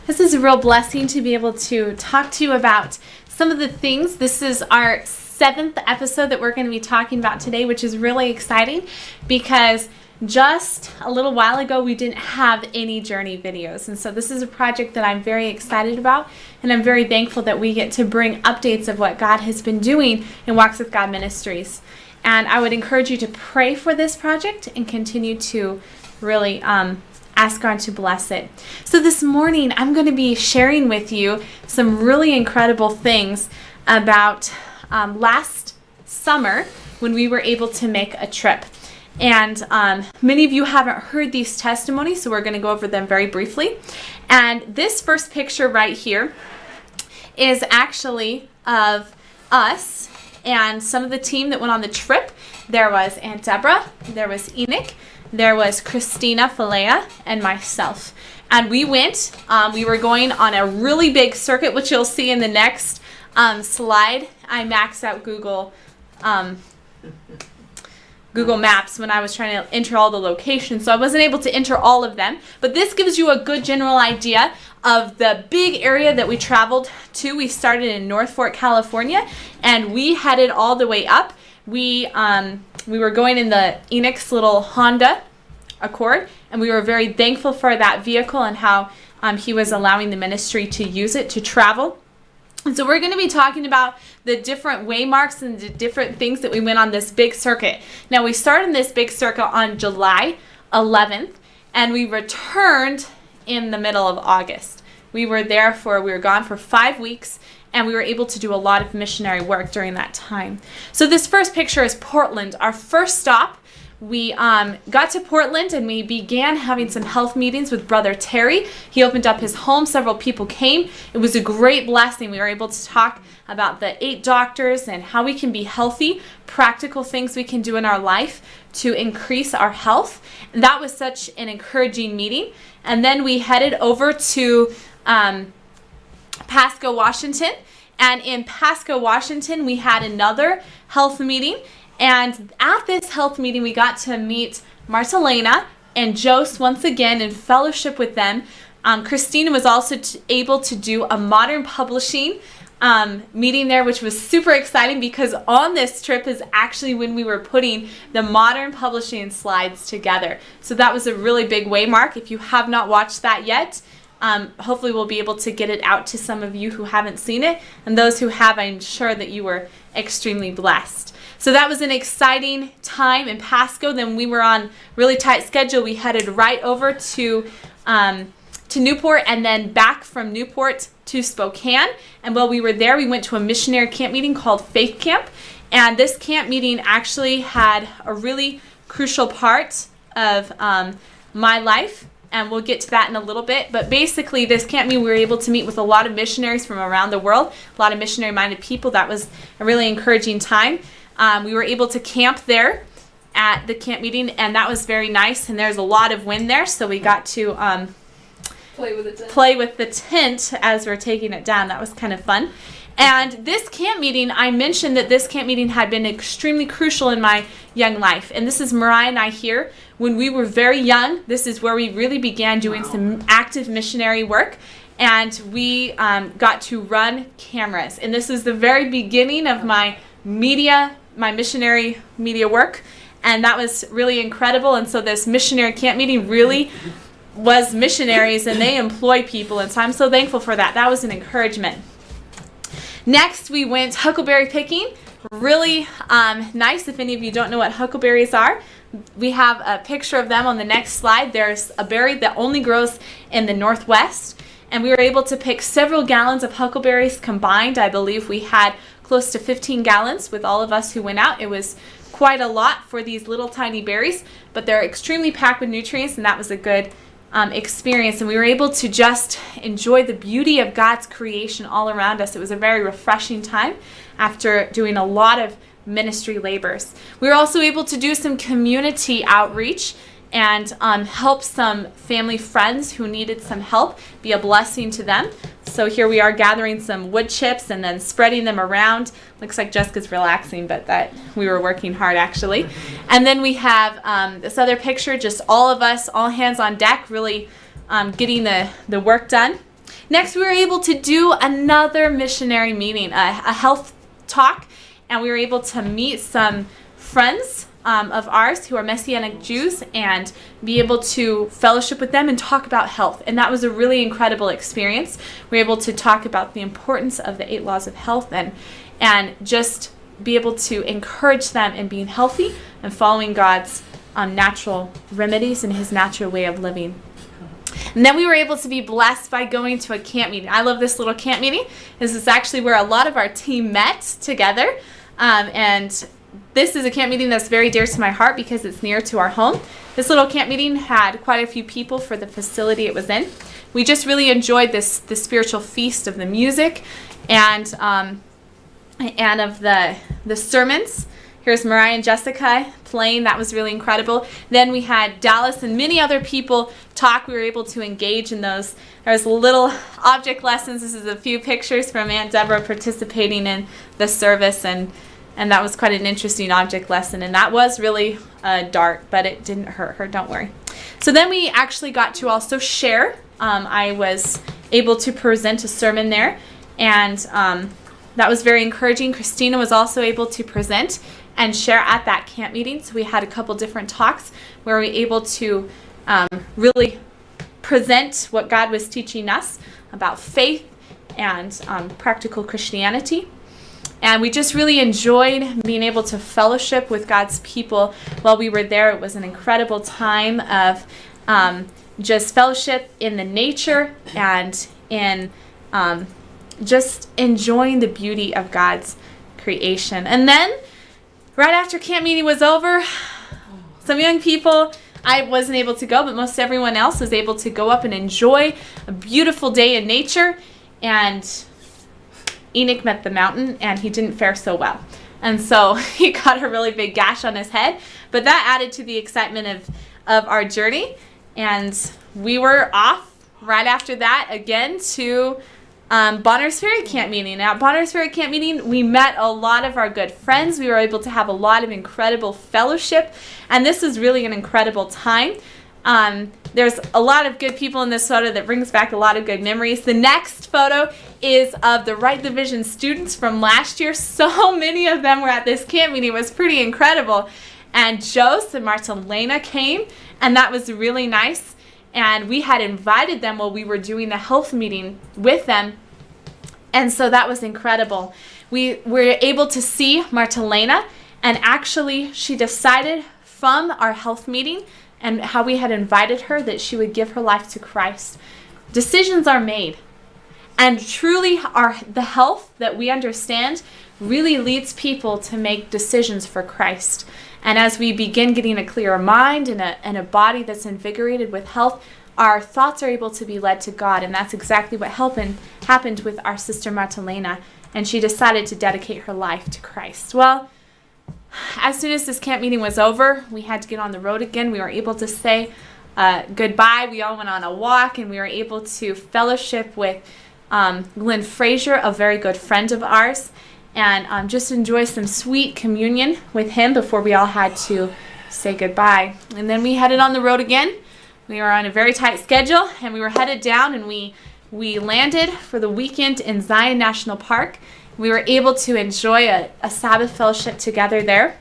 This is a real blessing to be able to talk to you about some of the things. This is our 7th episode that we're going to be talking about today, which is really exciting because just a little while ago we didn't have any journey videos. And so this is a project that I'm very excited about, and I'm very thankful that we get to bring updates of what God has been doing in Walks with God Ministries. And I would encourage you to pray for this project and continue to really ask God to bless it. So this morning, I'm going to be sharing with you some really incredible things about last summer when we were able to make a trip. And many of you haven't heard these testimonies, so we're going to go over them very briefly. And this first picture right here is actually of us and some of the team that went on the trip. There was Aunt Deborah, there was Enoch, there was Christina Falea, and myself. And we went, we were going on a really big circuit, which you'll see in the next slide. I maxed out Google Maps when I was trying to enter all the locations, so I wasn't able to enter all of them. But this gives you a good general idea of the big area that we traveled to. We started in North Fork, California, and we headed all the way up. We were going in the Enoch's little Honda Accord, and we were very thankful for that vehicle and how he was allowing the ministry to use it to travel. And so we're going to be talking about the different waymarks and the different things that we went on this big circuit. Now, we started this big circuit on July 11th, and we returned in the middle of August. We were gone for 5 weeks, and we were able to do a lot of missionary work during that time. So this first picture is Portland, our first stop. We got to Portland and we began having some health meetings with Brother Terry. He opened up his home. Several people came. It was a great blessing. We were able to talk about the 8 doctors and how we can be healthy, practical things we can do in our life to increase our health. And that was such an encouraging meeting. And then we headed over to Pasco, Washington. And in Pasco, Washington, we had another health meeting. And at this health meeting, we got to meet Martelena and Jose once again and fellowship with them. Christina was also able to do a modern publishing meeting there, which was super exciting because on this trip is actually when we were putting the modern publishing slides together. So that was a really big waymark. If you have not watched that yet, hopefully we'll be able to get it out to some of you who haven't seen it. And those who have, I'm sure that you were extremely blessed. So that was an exciting time in Pasco. Then we were on really tight schedule. We headed right over to Newport and then back from Newport to Spokane. And while we were there, we went to a missionary camp meeting called Faith Camp. And this camp meeting actually had a really crucial part of my life. And we'll get to that in a little bit. But basically, this camp meeting, we were able to meet with a lot of missionaries from around the world, a lot of missionary-minded people. That was a really encouraging time. We were able to camp there at the camp meeting, and that was very nice. And there's a lot of wind there, so we got to play with the tent as we're taking it down. That was kind of fun. And this camp meeting, I mentioned that this camp meeting had been extremely crucial in my young life. And this is Mariah and I here. When we were very young, this is where we really began doing some active missionary work. And we got to run cameras. And this is the very beginning of my missionary media work. And that was really incredible. And so this missionary camp meeting really was missionaries, and they employ people. And so I'm so thankful for that. That was an encouragement. Next, we went huckleberry picking. Really nice. If any of you don't know what huckleberries are, we have a picture of them on the next slide. There's a berry that only grows in the Northwest, and we were able to pick several gallons of huckleberries combined. I believe we had close to 15 gallons with all of us who went out. It was quite a lot for these little tiny berries, but they're extremely packed with nutrients, and that was a good experience. And we were able to just enjoy the beauty of God's creation all around us. It was a very refreshing time after doing a lot of ministry labors. We were also able to do some community outreach and help some family friends who needed some help, be a blessing to them. So here we are gathering some wood chips and then spreading them around. Looks like Jessica's relaxing, but that we were working hard actually. And then we have this other picture, just all of us, all hands on deck, really getting the work done. Next, we were able to do another missionary meeting, a health talk, and we were able to meet some friends of ours who are Messianic Jews and be able to fellowship with them and talk about health. And that was a really incredible experience. We were able to talk about the importance of the 8 laws of health and just be able to encourage them in being healthy and following God's natural remedies and his natural way of living. And then we were able to be blessed by going to a camp meeting. I love this little camp meeting. This is actually where a lot of our team met together. And this is a camp meeting that's very dear to my heart because it's near to our home. This little camp meeting had quite a few people for the facility it was in. We just really enjoyed the spiritual feast of the music and of the sermons. Here's Mariah and Jessica playing. That was really incredible. Then we had Dallas and many other people talk. We were able to engage in those. There was little object lessons. This is a few pictures from Aunt Deborah participating in the service, and that was quite an interesting object lesson. And that was really dark, but it didn't hurt her, don't worry. So then we actually got to also share. I was able to present a sermon there, and that was very encouraging. Christina was also able to present and share at that camp meeting. So we had a couple different talks where we were able to really present what God was teaching us about faith and practical Christianity. And we just really enjoyed being able to fellowship with God's people while we were there. It was an incredible time of just fellowship in the nature and in just enjoying the beauty of God's creation. And then right after camp meeting was over, some young people, I wasn't able to go, but most everyone else was able to go up and enjoy a beautiful day in nature. And Enoch met the mountain, and he didn't fare so well. And so he got a really big gash on his head. But that added to the excitement of our journey. And we were off right after that again to Bonners Ferry camp meeting. Now, at Bonners Ferry camp meeting, we met a lot of our good friends. We were able to have a lot of incredible fellowship, and this was really an incredible time. There's a lot of good people in this photo that brings back a lot of good memories. The next photo is of the Wright Division students from last year. So many of them were at this camp meeting. It was pretty incredible. And Jose and Martelena came, and that was really nice. And we had invited them while we were doing the health meeting with them. And so that was incredible. We were able to see Martelena, and actually she decided from our health meeting and how we had invited her that she would give her life to Christ. Decisions are made. And truly the health that we understand really leads people to make decisions for Christ. And as we begin getting a clearer mind and a body that's invigorated with health, our thoughts are able to be led to God. And that's exactly what happened with our sister Martelena. And she decided to dedicate her life to Christ. Well, as soon as this camp meeting was over, we had to get on the road again. We were able to say goodbye. We all went on a walk, and we were able to fellowship with Glenn Frazier, a very good friend of ours, and just enjoy some sweet communion with him before we all had to say goodbye. And then we headed on the road again. We were on a very tight schedule, and we were headed down, and we landed for the weekend in Zion National Park. We were able to enjoy a Sabbath fellowship together there.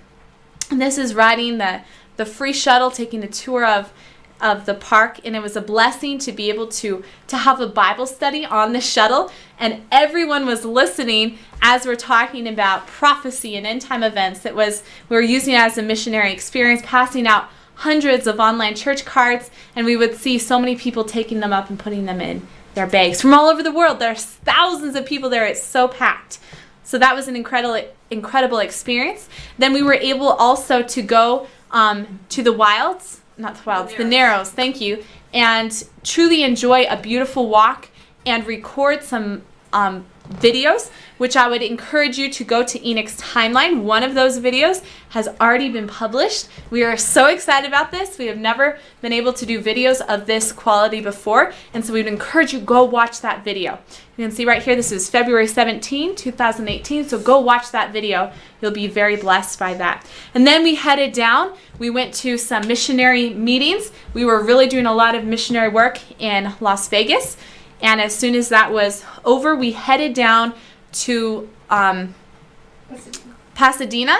And this is riding the free shuttle, taking a tour of the park, and it was a blessing to be able to have a Bible study on the shuttle, and everyone was listening as we're talking about prophecy and end time events. We were using it as a missionary experience, passing out hundreds of online church cards, and we would see so many people taking them up and putting them in their bags from all over the world. There's thousands of people there. It's so packed. So that was an incredible experience. Then we were able also to go to the Narrows, thank you, and truly enjoy a beautiful walk and record some videos, which I would encourage you to go to Enoch's timeline. One of those videos has already been published. We are so excited about this. We have never been able to do videos of this quality before, and so we'd encourage you, go watch that video. You can see right here, this is February 17, 2018, so go watch that video. You'll be very blessed by that. And then we headed down. We went to some missionary meetings. We were really doing a lot of missionary work in Las Vegas, And as soon as that was over, we headed down to Pasadena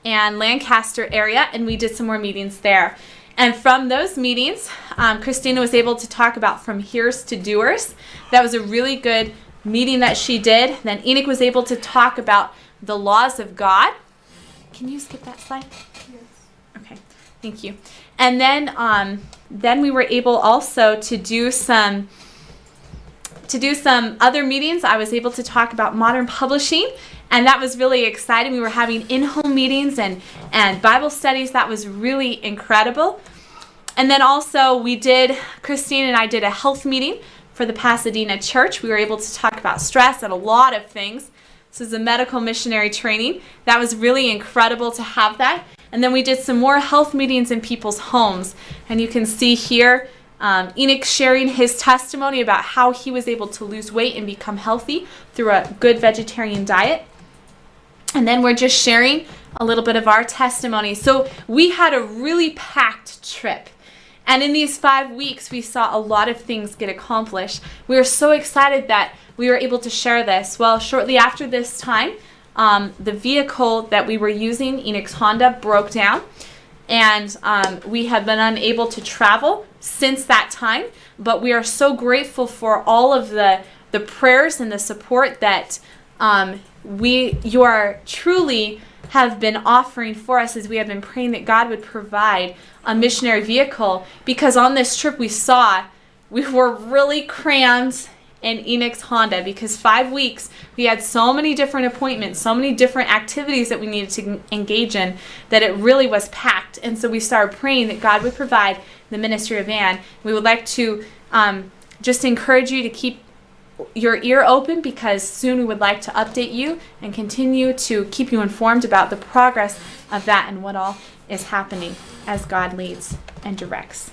and Lancaster area, and we did some more meetings there. And from those meetings, Christina was able to talk about from hearers to doers. That was a really good meeting that she did. Then Enoch was able to talk about the laws of God. Can you skip that slide? Yes. Okay, thank you. And then we were able also to do some other meetings. I was able to talk about modern publishing, and that was really exciting. We were having in-home meetings and Bible studies. That was really incredible. And then also Christine and I did a health meeting for the Pasadena church. We were able to talk about stress and a lot of things. This is a medical missionary training. That was really incredible to have that. And then we did some more health meetings in people's homes. And you can see here Enoch sharing his testimony about how he was able to lose weight and become healthy through a good vegetarian diet. And then we're just sharing a little bit of our testimony. So we had a really packed trip. And in these 5 weeks, we saw a lot of things get accomplished. We were so excited that we were able to share this. Well, shortly after this time, the vehicle that we were using, Enoch's Honda, broke down. And we have been unable to travel since that time. But we are so grateful for all of the prayers and the support that you are truly have been offering for us as we have been praying that God would provide a missionary vehicle, because on this trip we were really crammed in Enoch's Honda, because 5 weeks we had so many different appointments, so many different activities that we needed to engage in, that it really was packed. And so we started praying that God would provide the ministry of van. We would like to just encourage you to keep your ear open, because soon we would like to update you and continue to keep you informed about the progress of that and what all is happening as God leads and directs.